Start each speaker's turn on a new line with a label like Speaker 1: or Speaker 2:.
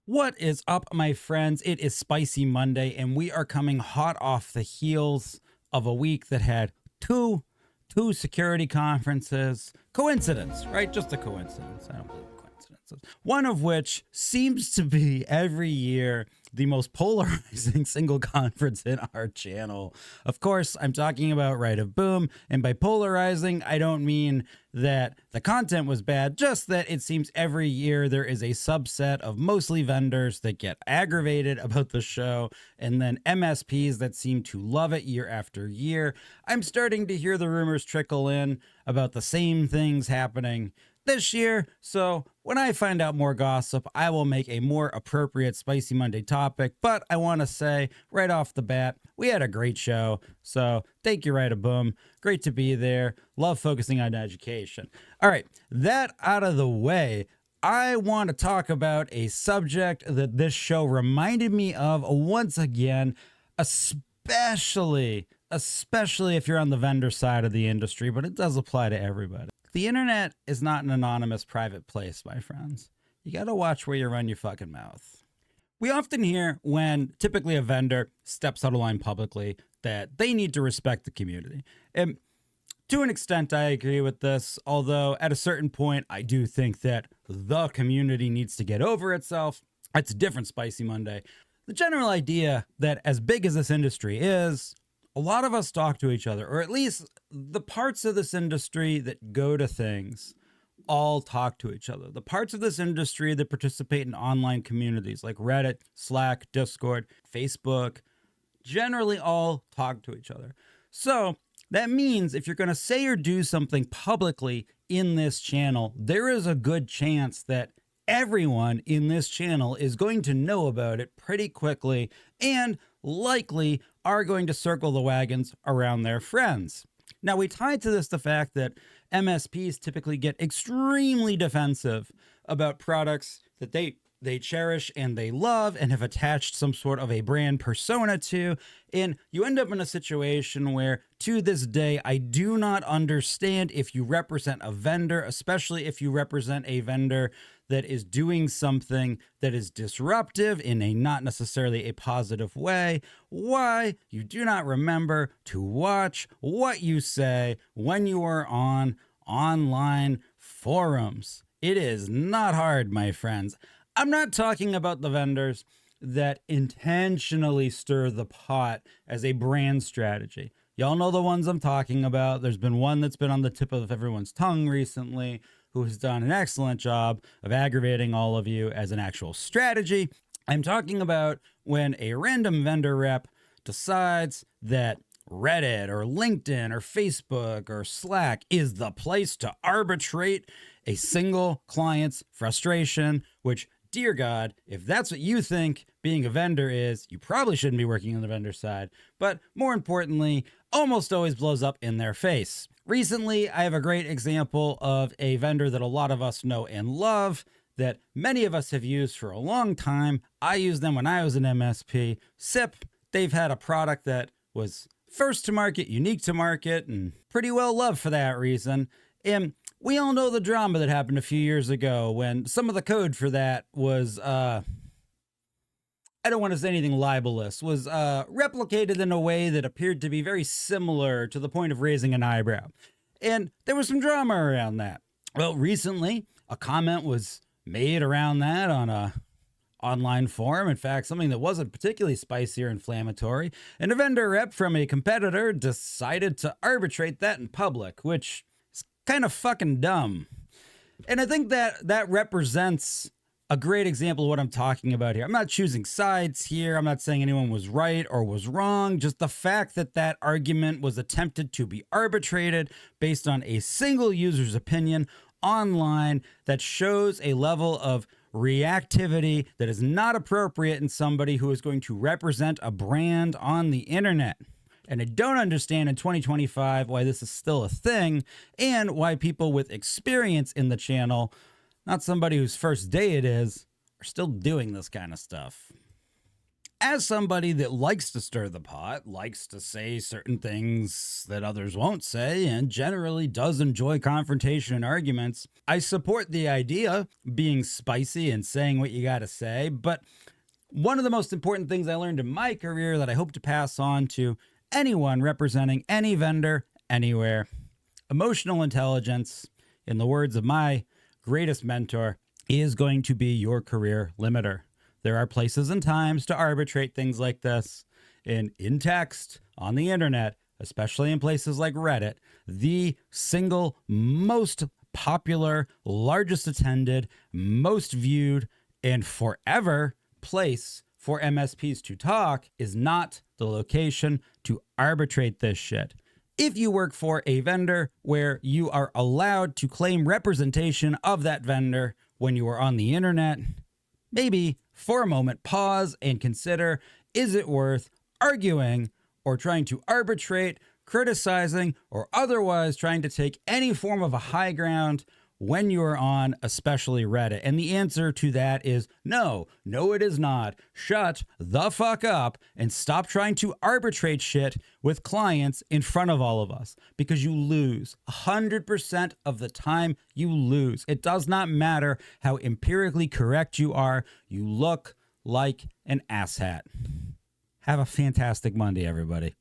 Speaker 1: What is up, my friends? It is Spicy Monday, and we are coming hot off the heels of a week that had two security conferences. Coincidence, right? Just a coincidence. I don't believe in coincidences. One of which seems to be every year the most polarizing single conference in our channel. Of course, I'm talking about Right of Boom, and by polarizing, I don't mean that the content was bad, just that it seems every year there is a subset of mostly vendors that get aggravated about the show, and then MSPs that seem to love it year after year. I'm starting to hear the rumors trickle in about the same things happening this year, so when I find out more gossip, I will make a more appropriate Spicy Monday topic. But I want to say right off the bat, we had a great show, so thank you, Right of Boom. Great to be there. Love focusing on education. All right, that out of the way, I want to talk about a subject that this show reminded me of once again, especially if you're on the vendor side of the industry, but it does apply to everybody. The internet is not an anonymous private place, my friends. You got to watch where you run your fucking mouth. We often hear when typically a vendor steps out of line publicly that they need to respect the community. And to an extent, I agree with this, although at a certain point, I do think that the community needs to get over itself. It's a different Spicy Monday. The general idea that as big as this industry is, a lot of us talk to each other, or at least the parts of this industry that go to things all talk to each other. The parts of this industry that participate in online communities like Reddit, Slack, Discord, Facebook, generally all talk to each other. So that means if you're going to say or do something publicly in this channel, there is a good chance that everyone in this channel is going to know about it pretty quickly and likely are going to circle the wagons around their friends. Now, we tie to this the fact that MSPs typically get extremely defensive about products that they cherish and they love and have attached some sort of a brand persona to. And you end up in a situation where, to this day, I do not understand if you represent a vendor, especially if you represent a vendor that is doing something that is disruptive in a not necessarily a positive way, why you do not remember to watch what you say when you are on online forums. It is not hard, my friends. I'm not talking about the vendors that intentionally stir the pot as a brand strategy. Y'all know the ones I'm talking about. There's been one that's been on the tip of everyone's tongue recently, who has done an excellent job of aggravating all of you as an actual strategy. I'm talking about when a random vendor rep decides that Reddit or LinkedIn or Facebook or Slack is the place to arbitrate a single client's frustration, which, dear God, if that's what you think being a vendor is, you probably shouldn't be working on the vendor side. But more importantly, almost always blows up in their face. Recently, I have a great example of a vendor that a lot of us know and love that many of us have used for a long time. I used them when I was an MSP. 𝒐IP, they've had a product that was first to market, unique to market, and pretty well loved for that reason. And we all know the drama that happened a few years ago when some of the code for that was, I don't want to say anything libelous, was replicated in a way that appeared to be very similar to the point of raising an eyebrow. And there was some drama around that. Well, recently, a comment was made around that on a online forum. In fact, something that wasn't particularly spicy or inflammatory. And a vendor rep from a competitor decided to arbitrate that in public, which is kind of fucking dumb. And I think that represents a great example of what I'm talking about here. I'm not choosing sides here. I'm not saying anyone was right or was wrong. Just the fact that that argument was attempted to be arbitrated based on a single user's opinion online, that shows a level of reactivity that is not appropriate in somebody who is going to represent a brand on the internet. And I don't understand in 2025 why this is still a thing and why people with experience in the channel, not somebody whose first day it is, are still doing this kind of stuff. as somebody that likes to stir the pot, likes to say certain things that others won't say, and generally does enjoy confrontation and arguments, I support the idea being spicy and saying what you gotta say. But one of the most important things I learned in my career that I hope to pass on to anyone representing any vendor anywhere: emotional intelligence, in the words of my greatest mentor, is going to be your career limiter. There are places and times to arbitrate things like this. In text, on the internet, especially in places like Reddit, the single most popular, largest attended, most viewed, and forever place for MSPs to talk is not the location to arbitrate this shit. If you work for a vendor where you are allowed to claim representation of that vendor when you are on the internet, maybe for a moment pause and consider, is it worth arguing or trying to arbitrate, criticizing, or otherwise trying to take any form of a high ground when you are on especially Reddit? And the answer to that is no, it is not. Shut the fuck up and stop trying to arbitrate shit with clients in front of all of us, because you lose 100% of the time. You lose. It does not matter how empirically correct you are. You look like an asshat. Have a fantastic Monday, everybody.